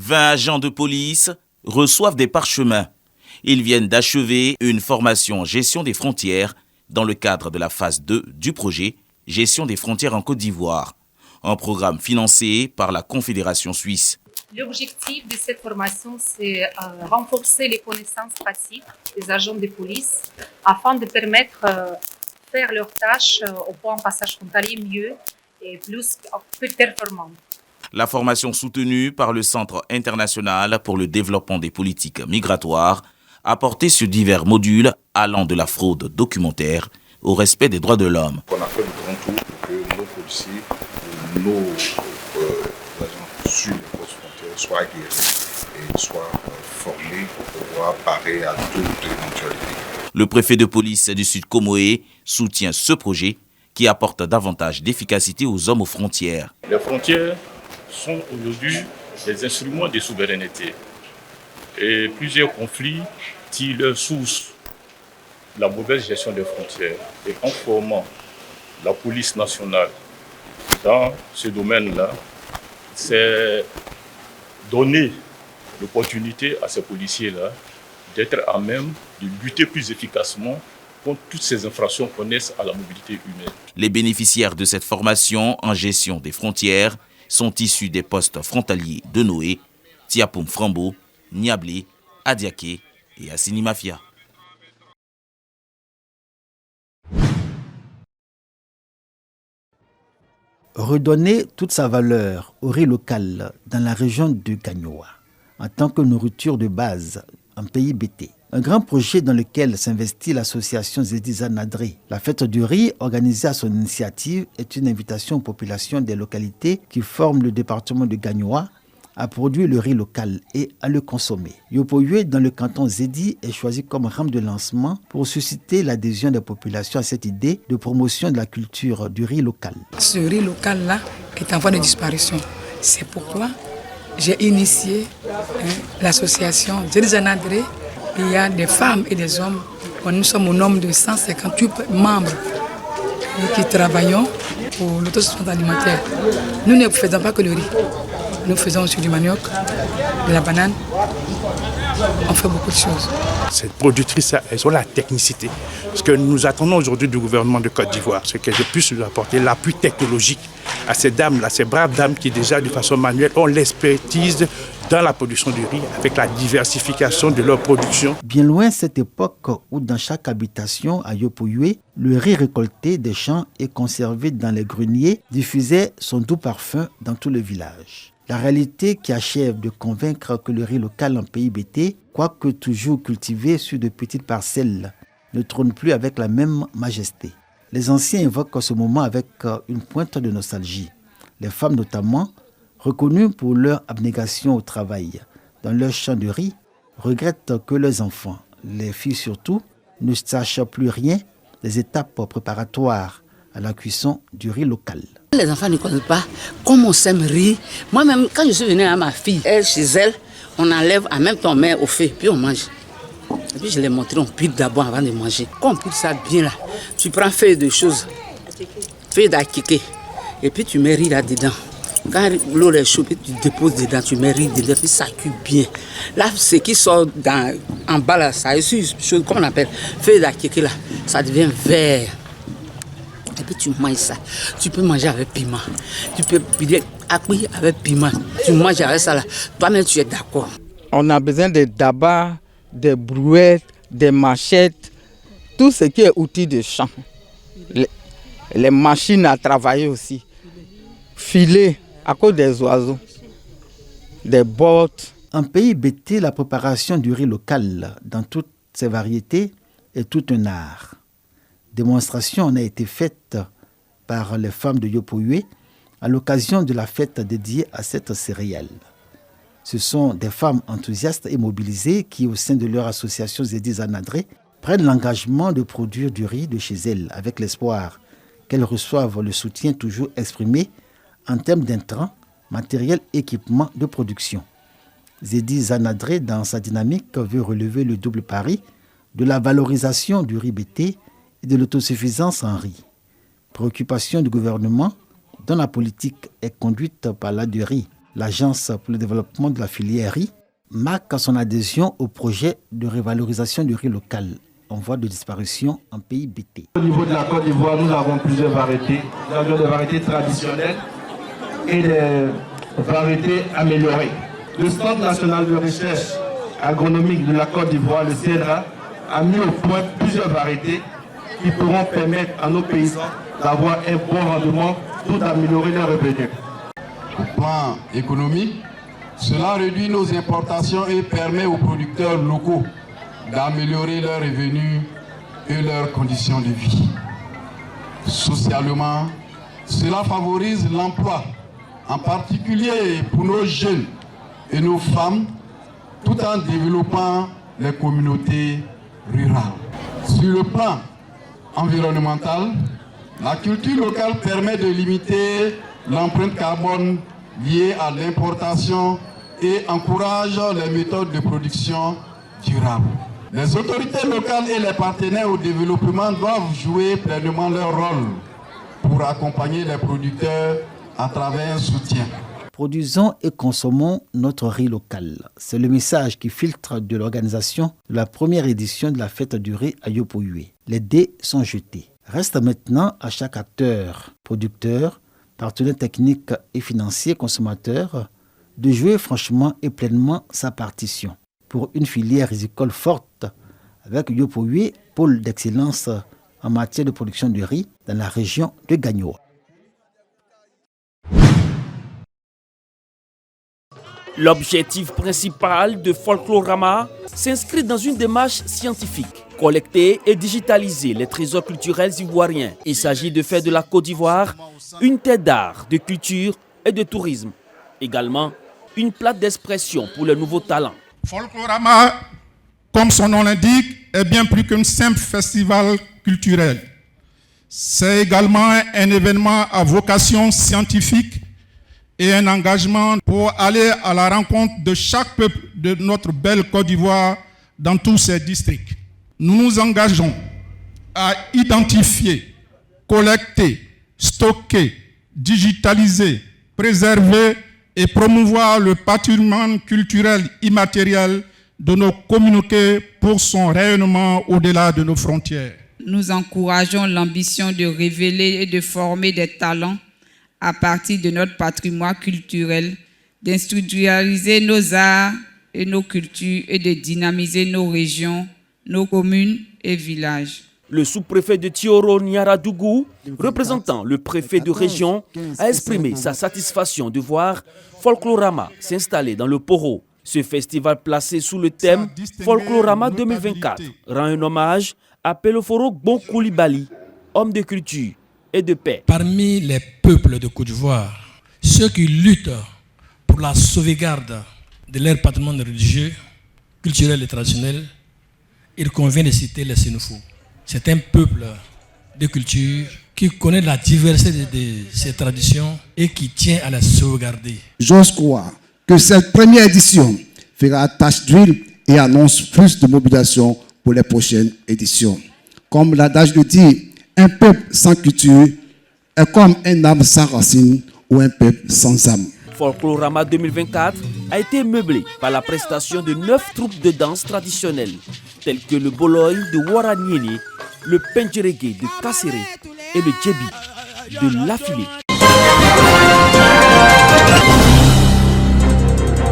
20 agents de police reçoivent des parchemins. Ils viennent d'achever une formation en gestion des frontières dans le cadre de la phase 2 du projet Gestion des frontières en Côte d'Ivoire, un programme financé par la Confédération suisse. L'objectif de cette formation, c'est renforcer les connaissances pratiques des agents de police afin de permettre de faire leurs tâches au point de passage frontalier mieux et plus performant. La formation soutenue par le Centre international pour le développement des politiques migratoires a porté sur divers modules allant de la fraude documentaire au respect des droits de l'homme. On a fait le grand tour pour que nos policiers, nos agents sur les postes frontières soient aguerris et soient formés pour pouvoir parer à toute éventualité. Le préfet de police du Sud Comoé soutient ce projet qui apporte davantage d'efficacité aux hommes aux frontières. Les frontières sont aujourd'hui des instruments de souveraineté et plusieurs conflits tirent leur source la mauvaise gestion des frontières. Et en formant la police nationale dans ce domaine-là, c'est donner l'opportunité à ces policiers-là d'être à même de lutter plus efficacement contre toutes ces infractions qu'on naissent à la mobilité humaine. Les bénéficiaires de cette formation en gestion des frontières sont issus des postes frontaliers de Noé, Tiapoum Frambo, Niablé, Adiaké et Assini Mafia. Redonner toute sa valeur au riz local dans la région de Gagnoa en tant que nourriture de base en pays BT. Un grand projet dans lequel s'investit l'association Zedi Zanadré. La fête du riz, organisée à son initiative, est une invitation aux populations des localités qui forment le département de Gagnoa à produire le riz local et à le consommer. Yopoyue, dans le canton Zedi, est choisi comme rame de lancement pour susciter l'adhésion des populations à cette idée de promotion de la culture du riz local. Ce riz local-là est en voie de disparition. C'est pourquoi j'ai initié l'association Zedi Zanadré. Il y a des femmes et des hommes. Nous sommes au nombre de 158 membres qui travaillons pour l'autosuffisance alimentaire. Nous ne faisons pas que le riz. Nous faisons aussi du manioc, de la banane. On fait beaucoup de choses. Ces productrices, elles ont la technicité. Ce que nous attendons aujourd'hui du gouvernement de Côte d'Ivoire, c'est qu'elles puissent nous apporter l'appui technologique à ces dames-là, ces braves dames qui déjà de façon manuelle ont l'expertise dans la production du riz, avec la diversification de leur production. Bien loin cette époque où dans chaque habitation à Yopoyue, le riz récolté des champs et conservé dans les greniers diffusait son doux parfum dans tout le village. La réalité qui achève de convaincre que le riz local en pays BT, quoique toujours cultivé sur de petites parcelles, ne trône plus avec la même majesté. Les anciens évoquent ce moment avec une pointe de nostalgie. Les femmes notamment, reconnues pour leur abnégation au travail dans leur champ de riz, regrettent que leurs enfants, les filles surtout, ne sachent plus rien des étapes préparatoires à la cuisson du riz local. Les enfants ne connaissent pas comment on sème riz. Moi-même, quand je suis venue à ma fille, chez elle, on enlève en même temps on met au feu, puis on mange. Et puis je l'ai montré, on pique d'abord avant de manger. Quand on pique ça bien là, tu prends feuille de choses, feuille d'akiké, et puis tu mets riz là-dedans. Quand l'eau est chaude, tu déposes dedans, tu mets riz dedans, puis ça cuit bien. Là, ce qui sort en bas là, ça est une chose qu'on appelle feuille d'akiké là, ça devient vert. Et puis tu manges ça. Tu peux manger avec piment. Tu peux piler avec piment. Tu manges avec ça là. Toi-même tu es d'accord. On a besoin de dabas, des brouettes, des machettes, tout ce qui est outils de champ. Les machines à travailler aussi. Filets à cause des oiseaux. Des bottes. En pays BT, la préparation du riz local dans toutes ses variétés est tout un art. Démonstration en a été faite par les femmes de Yopoyue à l'occasion de la fête dédiée à cette céréale. Ce sont des femmes enthousiastes et mobilisées qui, au sein de leur association Zedi Zanadré, prennent l'engagement de produire du riz de chez elles avec l'espoir qu'elles reçoivent le soutien toujours exprimé en termes d'intrants, matériel, équipement de production. Zedi Zanadré, dans sa dynamique, veut relever le double pari de la valorisation du riz BT et de l'autosuffisance en riz. Préoccupation du gouvernement dont la politique est conduite par l'ADERI. L'Agence pour le développement de la filière riz marque son adhésion au projet de révalorisation du riz local en voie de disparition en pays BT. Au niveau de la Côte d'Ivoire, nous avons plusieurs variétés. Nous avons des variétés traditionnelles et des variétés améliorées. Le Centre national de recherche agronomique de la Côte d'Ivoire, le CNRA, a mis au point plusieurs variétés qui pourront permettre à nos paysans d'avoir un bon rendement tout améliorer leurs revenus. Au plan économique, cela réduit nos importations et permet aux producteurs locaux d'améliorer leurs revenus et leurs conditions de vie. Socialement, cela favorise l'emploi, en particulier pour nos jeunes et nos femmes, tout en développant les communautés rurales. Sur le plan environnemental, la culture locale permet de limiter l'empreinte carbone liée à l'importation et encourage les méthodes de production durables. Les autorités locales et les partenaires au développement doivent jouer pleinement leur rôle pour accompagner les producteurs à travers un soutien. Produisons et consommons notre riz local. C'est le message qui filtre de l'organisation de la première édition de la fête du riz à Yopo-Ué. Les dés sont jetés. Reste maintenant à chaque acteur, producteur, partenaire technique et financier, consommateur, de jouer franchement et pleinement sa partition pour une filière rizicole forte avec Yopo-Ué, pôle d'excellence en matière de production de riz dans la région de Gagnoa. L'objectif principal de Folklorama s'inscrit dans une démarche scientifique. Collecter et digitaliser les trésors culturels ivoiriens. Il s'agit de faire de la Côte d'Ivoire une terre d'art, de culture et de tourisme. Également, une plaque d'expression pour les nouveaux talents. Folklorama, comme son nom l'indique, est bien plus qu'un simple festival culturel. C'est également un événement à vocation scientifique et un engagement pour aller à la rencontre de chaque peuple de notre belle Côte d'Ivoire dans tous ses districts. Nous nous engageons à identifier, collecter, stocker, digitaliser, préserver et promouvoir le patrimoine culturel immatériel de nos communautés pour son rayonnement au-delà de nos frontières. Nous encourageons l'ambition de révéler et de former des talents à partir de notre patrimoine culturel, d'instrumentaliser nos arts et nos cultures et de dynamiser nos régions, nos communes et villages. Le sous-préfet de Tioro Niaradougou, représentant le préfet de région, a exprimé sa satisfaction de voir Folklorama s'installer dans le Poro. Ce festival placé sous le thème Folklorama 2024 rend un hommage à Peloforo Bon Koulibaly, homme de culture et de paix. Parmi les peuples de Côte d'Ivoire, ceux qui luttent pour la sauvegarde de leur patrimoine religieux, culturel et traditionnel, il convient de citer les Sénoufo. C'est un peuple de culture qui connaît la diversité de ses traditions et qui tient à la sauvegarder. J'ose croire que cette première édition fera tache d'huile et annonce plus de mobilisation pour les prochaines éditions. Comme l'adage le dit, un peuple sans culture est comme un arbre sans racines ou un peuple sans âme. Folklorama 2024 a été meublé par la prestation de 9 troupes de danse traditionnelles, telles que le Boloy de Waranieni, le Penjerege de Kasséré et le Djebi de Lafilé.